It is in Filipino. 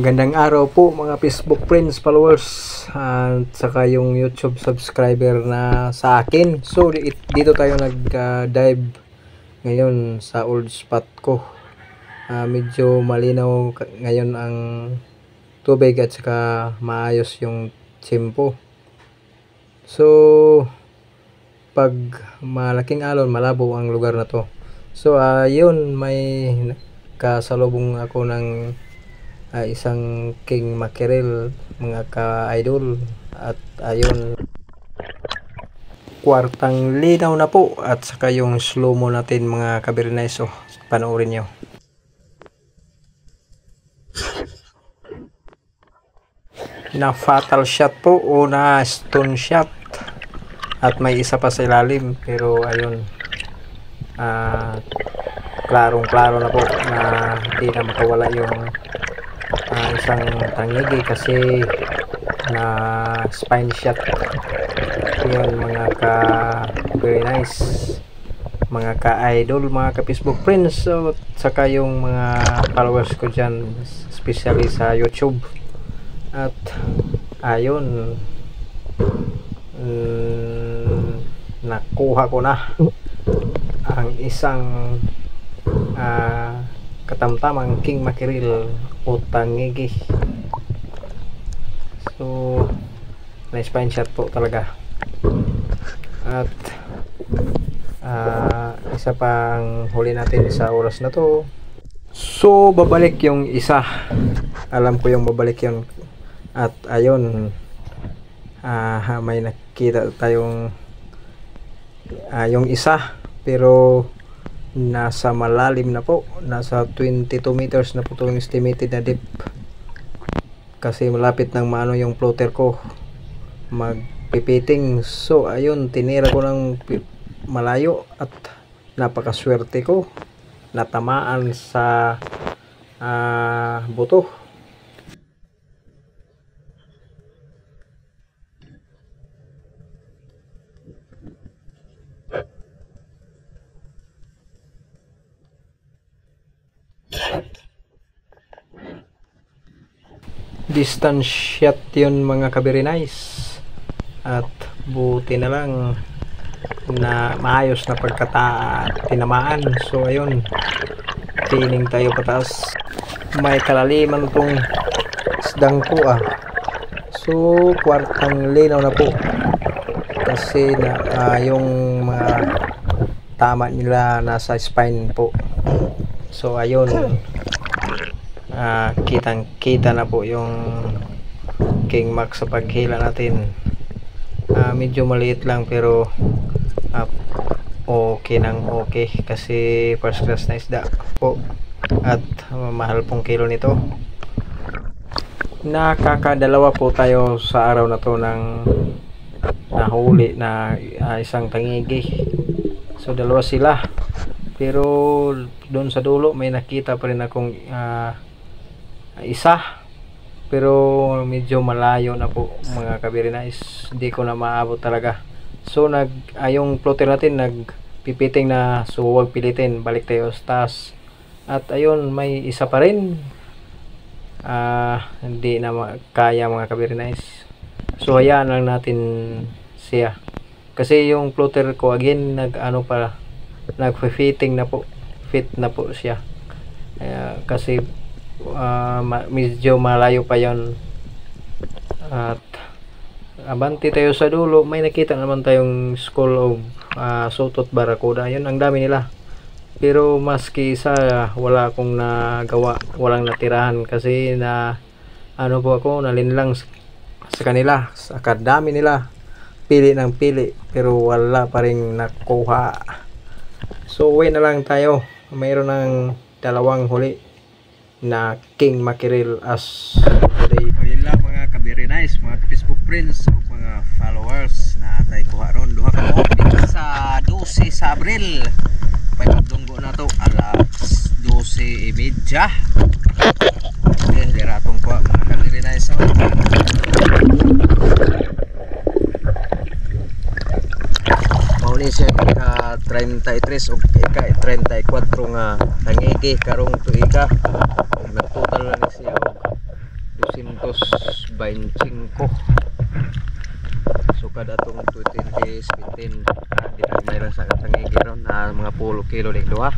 Magandang araw po mga Facebook friends, followers at saka yung YouTube subscriber na sa akin. So dito tayo nag-dive ngayon sa old spot ko. Medyo malinaw ngayon ang tubig at saka maayos yung tempo. So pag malaking alon, malabo ang lugar na to. So yun, may kasalubong ako ng isang king mackerel mga ka-idol, at ayun, kwartang linaw na po, at saka yung slow mo natin mga kabirinays. So panoorin nyo. Na fatal shot po o na stone shot, at may isa pa sa ilalim, pero ayun, klarong klaro na po na hindi na makawala yung isang tangigi kasi na spine shot. Yun mga ka very nice, mga ka-idol, mga ka-Facebook friends. So saka yung mga followers ko dyan, especially sa YouTube. At ayun, nakuha ko na ang isang katamtamang king mackerel o tangigi. So na spine shot po talaga, at isa pang huli natin sa oras na to. So babalik yung isa, alam ko yung babalik yun, at ayun, may nakita tayong yung isa, pero nasa malalim na po, nasa 22 meters na po itong estimated na depth, kasi malapit ng maano yung floater ko magpipiting. So ayun, tinira ko ng malayo at napakaswerte ko, natamaan sa buto. Distance shot yun mga kabirinays, at buti na lang na maayos na tinamaan. So ayun, feeling tayo pataas, may kalaliman tong isdang ko. So kwartang linaw na po, kasi na yung mga tama nila nasa spine po. So ayun, kitang kita na po yung king mac sa paghila natin. Medyo maliit lang, pero okay nang okay, kasi first class na isda po, at mahal pong kilo nito. Nakakadalawa po tayo sa araw na to ng nahuli na isang tangigi. So dalawa sila, pero doon sa dulo may nakita pa rin akong isa, pero medyo malayo na po mga kabirinays, hindi ko na maabot talaga. So yung floater natin nagpipiting na, so huwag pilitin, balik tayo sa taas. At ayun, may isa pa rin, hindi na kaya mga kabirinays. So hayaan lang natin siya, kasi yung floater ko again nagfitting na po, fit na po siya, kasi medyo malayo pa yon. At abanti tayo sa dulo, may nakita naman tayong school of sutot barracuda. Yun, ang dami nila, pero maski isa wala akong nagawa, walang natirahan, kasi po ako, nalinlang sa kanila, sa kadami nila, pili ng pili, pero wala pa rin nakuha. So uwi na lang tayo, mayroon ng dalawang huli na king mackerel as today. Ayun lang mga kabirinays, mga Facebook friends, mga followers, na atay kuha ron duha ka mo dito sa 12 sa Abril. Pagdunggo na to alas 12:30. Then diratong kuha mga kabirinays. Mauni siya ka 33 o ika 34 nga tangigi karong tuiga. Nagtotal na siya 225. Sukad atong 2017 di mayroon sa katangigi ron mga 10 kilo ning duha.